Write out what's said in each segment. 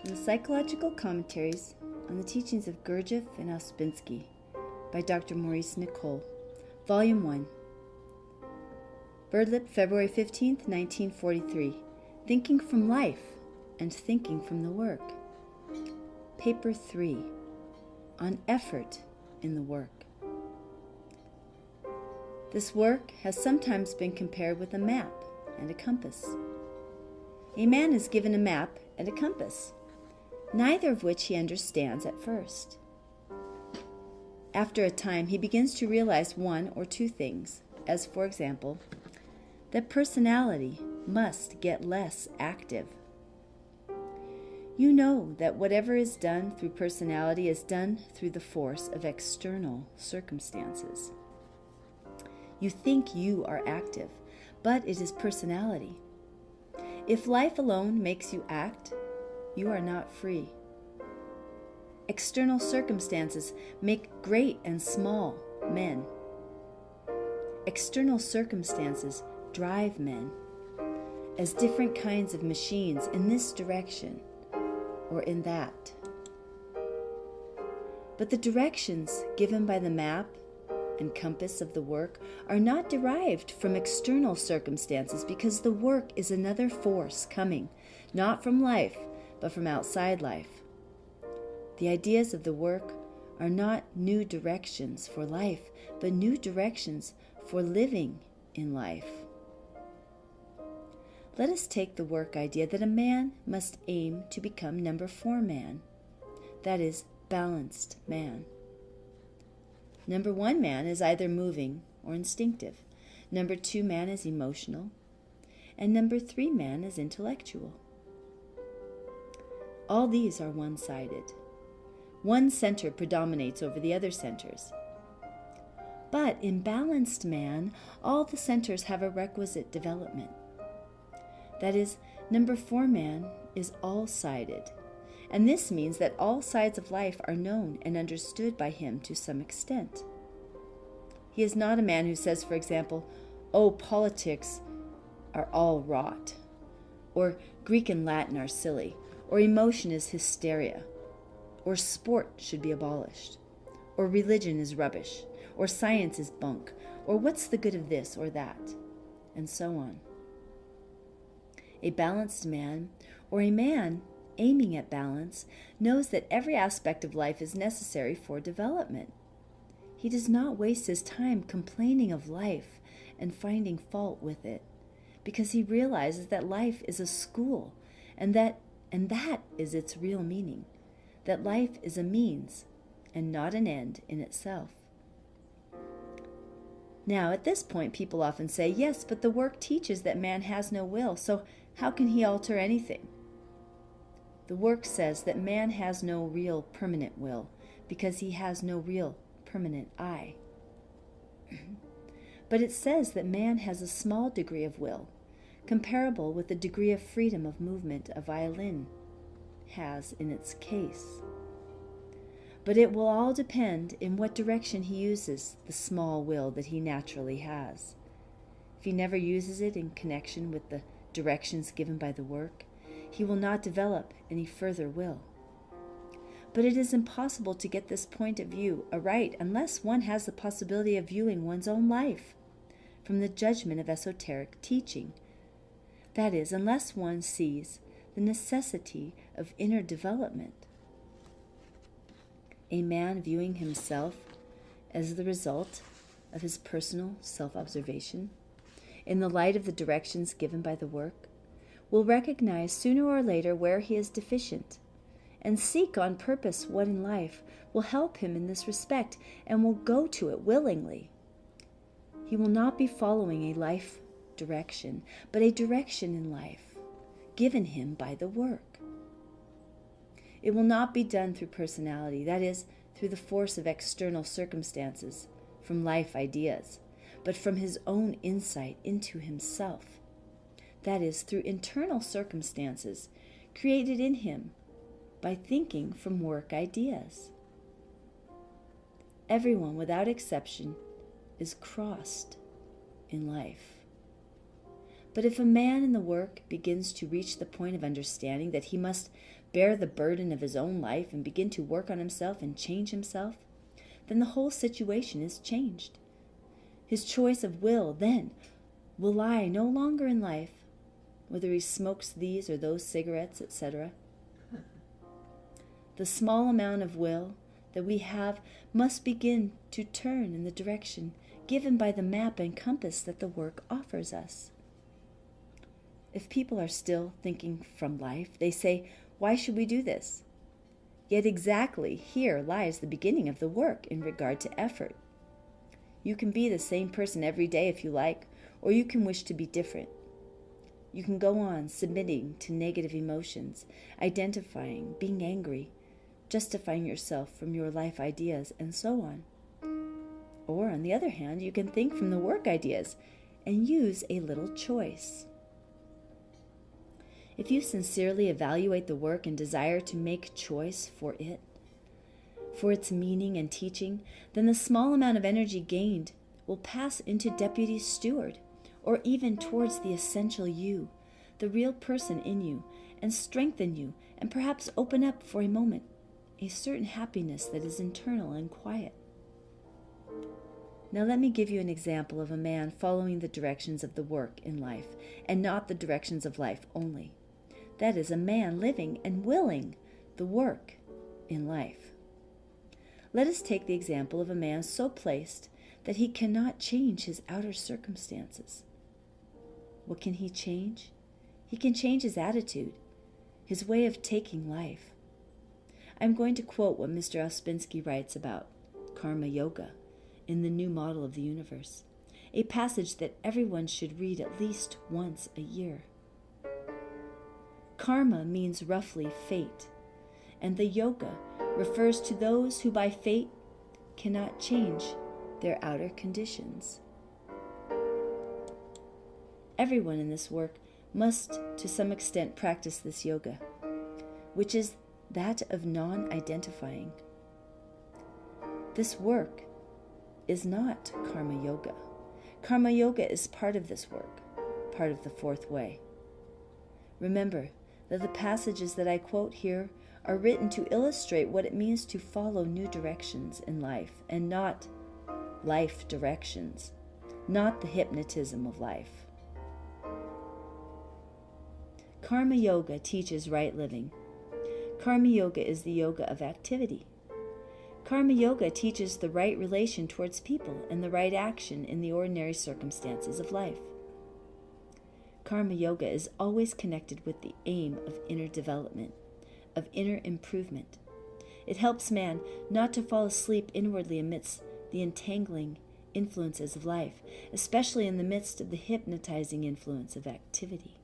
from the Psychological Commentaries on the Teachings of Gurdjieff and Ouspensky by Dr. Maurice Nicoll, Volume 1. Birdlip, February 15th, 1943. Thinking from Life and Thinking from the Work. Paper 3. On Effort in the Work. This work has sometimes been compared with a map and a compass. A man is given a map and a compass, neither of which he understands at first. After a time, he begins to realize one or two things, as for example, that personality must get less active. You know that whatever is done through personality is done through the force of external circumstances. You think you are active, but it is personality. If life alone makes you act, you are not free. External circumstances make great and small men. External circumstances drive men as different kinds of machines in this direction or in that. But the directions given by the map and compass of the work are not derived from external circumstances, because the work is another force coming, not from life, but from outside life. The ideas of the work are not new directions for life, but new directions for living in life. Let us take the work idea that a man must aim to become number 4 man, that is, balanced man. Number 1 man is either moving or instinctive. Number 2 man is emotional. And number 3 man is intellectual. All these are one-sided. One center predominates over the other centers. But in balanced man, all the centers have a requisite development. That is, number 4 man is all-sided. And this means that all sides of life are known and understood by him to some extent. He is not a man who says, for example, "Oh, politics are all rot," or "Greek and Latin are silly," or "Emotion is hysteria," or "Sport should be abolished," or "Religion is rubbish," or "Science is bunk," or "What's the good of this or that," and so on. A balanced man, or a man aiming at balance, knows that every aspect of life is necessary for development. He does not waste his time complaining of life and finding fault with it, because he realizes that life is a school, and that is its real meaning, that life is a means and not an end in itself. Now, at this point, people often say, yes, but the work teaches that man has no will, so how can he alter anything? The work says that man has no real permanent will, because he has no real permanent I. But it says that man has a small degree of will, comparable with the degree of freedom of movement a violin has in its case. But it will all depend in what direction he uses the small will that he naturally has. If he never uses it in connection with the directions given by the work, he will not develop any further will. But it is impossible to get this point of view aright unless one has the possibility of viewing one's own life from the judgment of esoteric teaching. That is, unless one sees the necessity of inner development. A man viewing himself as the result of his personal self-observation, in the light of the directions given by the work, will recognize sooner or later where he is deficient, and seek on purpose what in life will help him in this respect, and will go to it willingly. He will not be following a life direction, but a direction in life, given him by the work. It will not be done through personality, that is, through the force of external circumstances, from life ideas, but from his own insight into himself. That is, through internal circumstances created in him by thinking from work ideas. Everyone, without exception, is crossed in life. But if a man in the work begins to reach the point of understanding that he must bear the burden of his own life and begin to work on himself and change himself, then the whole situation is changed. His choice of will then will lie no longer in life, whether he smokes these or those cigarettes, etc. The small amount of will that we have must begin to turn in the direction given by the map and compass that the work offers us. If people are still thinking from life, they say, "Why should we do this?" Yet exactly here lies the beginning of the work in regard to effort. You can be the same person every day if you like, or you can wish to be different. You can go on submitting to negative emotions, identifying, being angry, justifying yourself from your life ideas, and so on. Or, on the other hand, you can think from the work ideas and use a little choice. If you sincerely evaluate the work and desire to make choice for it, for its meaning and teaching, then the small amount of energy gained will pass into deputy steward, or even towards the essential you, the real person in you, and strengthen you, and perhaps open up for a moment a certain happiness that is internal and quiet. Now let me give you an example of a man following the directions of the work in life, and not the directions of life only. That is, a man living and willing the work in life. Let us take the example of a man so placed that he cannot change his outer circumstances. What can he change? He can change his attitude, his way of taking life. I'm going to quote what Mr. Ouspensky writes about karma yoga in the New Model of the Universe, a passage that everyone should read at least once a year. Karma means roughly fate, and the yoga refers to those who by fate cannot change their outer conditions. Everyone in this work must to some extent practice this yoga, which is that of non-identifying. This work is not karma yoga. Karma yoga is part of this work, part of the fourth way. Remember that the passages that I quote here are written to illustrate what it means to follow new directions in life, and not life directions, not the hypnotism of life. Karma yoga teaches right living. Karma yoga is the yoga of activity. Karma yoga teaches the right relation towards people and the right action in the ordinary circumstances of life. Karma yoga is always connected with the aim of inner development, of inner improvement. It helps man not to fall asleep inwardly amidst the entangling influences of life, especially in the midst of the hypnotizing influence of activity.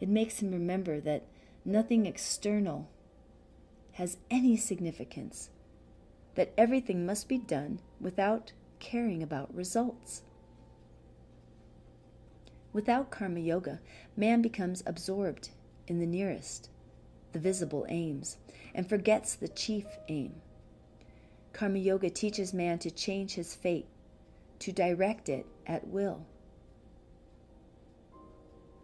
It makes him remember that nothing external has any significance, that everything must be done without caring about results. Without karma yoga, man becomes absorbed in the nearest, the visible aims, and forgets the chief aim. Karma yoga teaches man to change his fate, to direct it at will.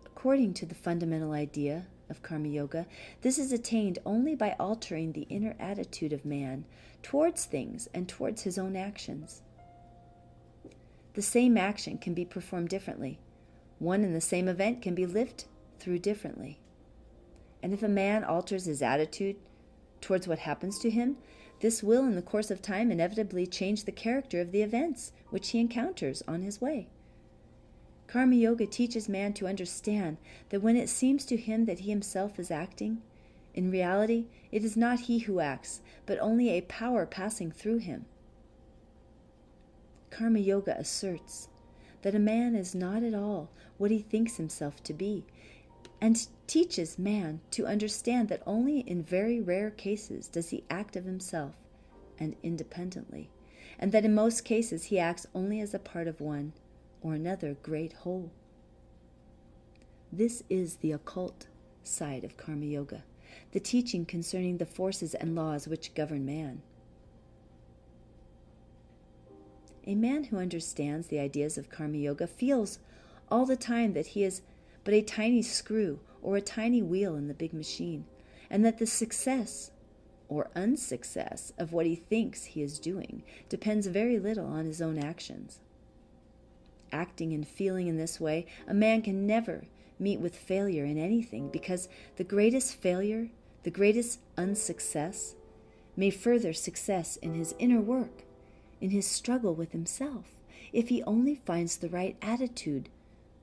According to the fundamental idea of karma yoga, this is attained only by altering the inner attitude of man towards things and towards his own actions. The same action can be performed differently. One and the same event can be lived through differently. And if a man alters his attitude towards what happens to him, this will in the course of time inevitably change the character of the events which he encounters on his way. Karma yoga teaches man to understand that when it seems to him that he himself is acting, in reality it is not he who acts, but only a power passing through him. Karma yoga asserts that a man is not at all what he thinks himself to be, and teaches man to understand that only in very rare cases does he act of himself and independently, and that in most cases he acts only as a part of one or another great whole. This is the occult side of karma yoga, the teaching concerning the forces and laws which govern man. A man who understands the ideas of karma yoga feels all the time that he is but a tiny screw or a tiny wheel in the big machine, and that the success or unsuccess of what he thinks he is doing depends very little on his own actions. Acting and feeling in this way, a man can never meet with failure in anything, because the greatest failure, the greatest unsuccess, may further success in his inner work, in his struggle with himself, if he only finds the right attitude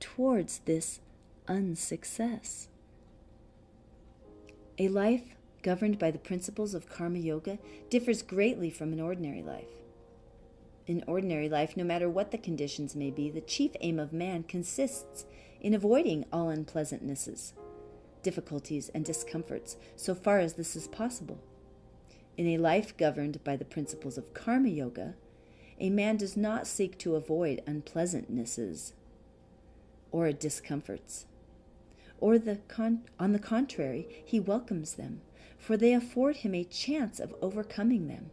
towards this unsuccess. A life governed by the principles of Karma Yoga differs greatly from an ordinary life. In ordinary life, no matter what the conditions may be, the chief aim of man consists in avoiding all unpleasantnesses, difficulties, and discomforts, so far as this is possible. In a life governed by the principles of Karma Yoga, a man does not seek to avoid unpleasantnesses or discomforts, or on the contrary, he welcomes them, for they afford him a chance of overcoming them.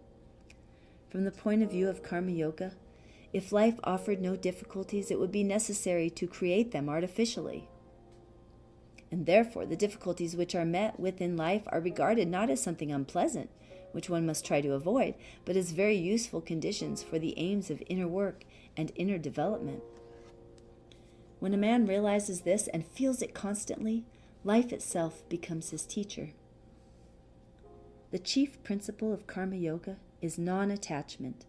From the point of view of Karma Yoga, if life offered no difficulties, it would be necessary to create them artificially. And therefore, the difficulties which are met with in life are regarded not as something unpleasant, which one must try to avoid, but as very useful conditions for the aims of inner work and inner development. When a man realizes this and feels it constantly, life itself becomes his teacher. The chief principle of Karma Yoga is non-attachment.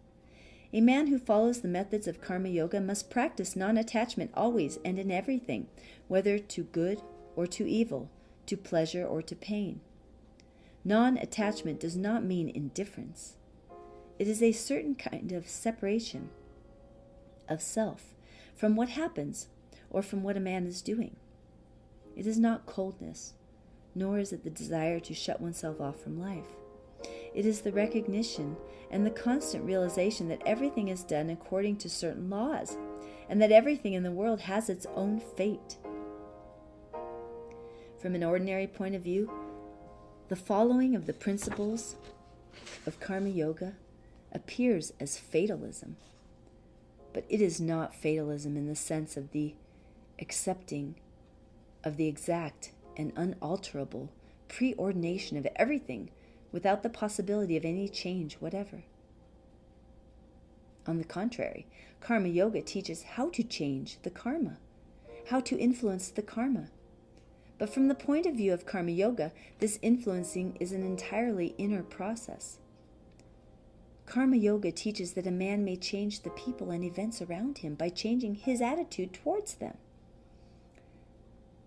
A man who follows the methods of Karma Yoga must practice non-attachment always and in everything, whether to good or to evil, to pleasure or to pain. Non-attachment does not mean indifference. It is a certain kind of separation of self from what happens or from what a man is doing. It is not coldness, nor is it the desire to shut oneself off from life. It is the recognition and the constant realization that everything is done according to certain laws, and that everything in the world has its own fate. From an ordinary point of view, the following of the principles of Karma Yoga appears as fatalism, but it is not fatalism in the sense of the accepting of the exact and unalterable preordination of everything without the possibility of any change whatever. On the contrary, Karma Yoga teaches how to change the karma, how to influence the karma. But from the point of view of Karma Yoga, this influencing is an entirely inner process. Karma Yoga teaches that a man may change the people and events around him by changing his attitude towards them.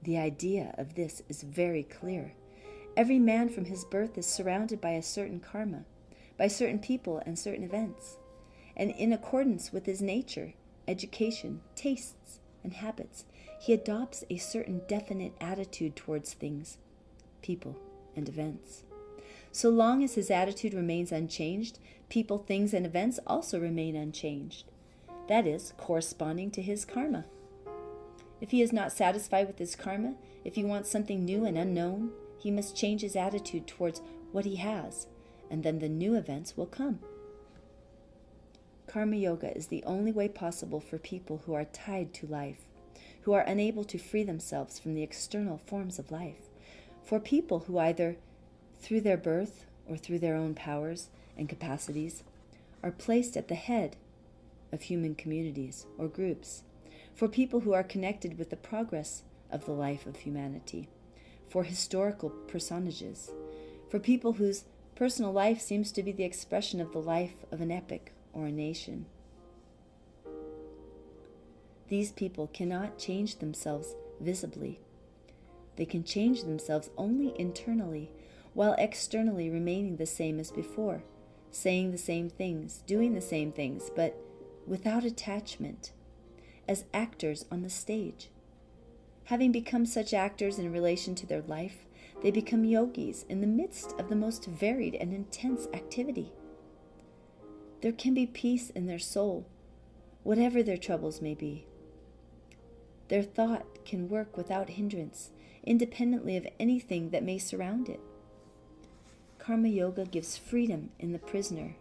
The idea of this is very clear. Every man from his birth is surrounded by a certain karma, by certain people and certain events, and in accordance with his nature, education, tastes, and habits, he adopts a certain definite attitude towards things, people, and events. So long as his attitude remains unchanged, people, things, and events also remain unchanged. That is, corresponding to his karma. If he is not satisfied with his karma, if he wants something new and unknown, he must change his attitude towards what he has, and then the new events will come. Karma Yoga is the only way possible for people who are tied to life, who are unable to free themselves from the external forms of life, for people who either through their birth or through their own powers and capacities are placed at the head of human communities or groups, for people who are connected with the progress of the life of humanity, for historical personages, for people whose personal life seems to be the expression of the life of an epoch or a nation. These people cannot change themselves visibly. They can change themselves only internally, while externally remaining the same as before, saying the same things, doing the same things, but without attachment, as actors on the stage. Having become such actors in relation to their life, they become yogis in the midst of the most varied and intense activity. There can be peace in their soul, whatever their troubles may be. Their thought can work without hindrance, independently of anything that may surround it. Karma Yoga gives freedom in the prisoner,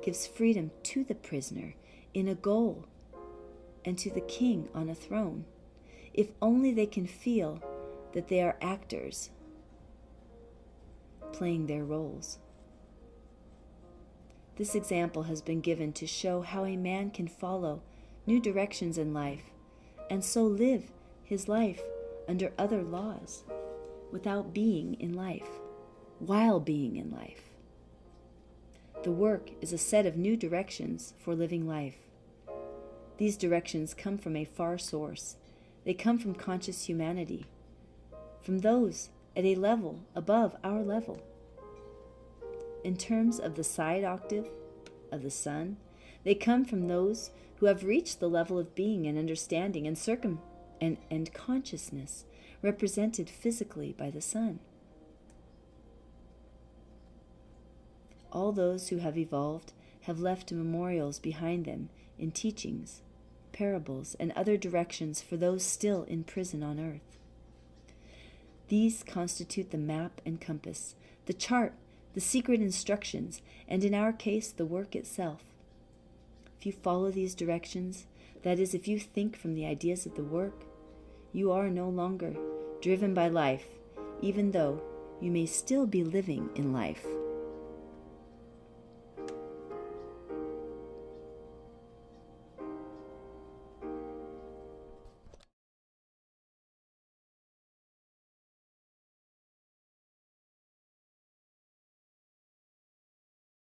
gives freedom to the prisoner in a goal and to the king on a throne, if only they can feel that they are actors playing their roles. This example has been given to show how a man can follow new directions in life and so live his life under other laws without being in life, while being in life. The work is a set of new directions for living life. These directions come from a far source. They come from conscious humanity, from those at a level above our level. In terms of the side octave of the sun, they come from those who have reached the level of being and understanding and consciousness represented physically by the sun. All those who have evolved have left memorials behind them in teachings, parables, and other directions for those still in prison on earth. These constitute the map and compass, the chart, the secret instructions, and in our case, the work itself. If you follow these directions, that is, if you think from the ideas of the work, you are no longer driven by life, even though you may still be living in life.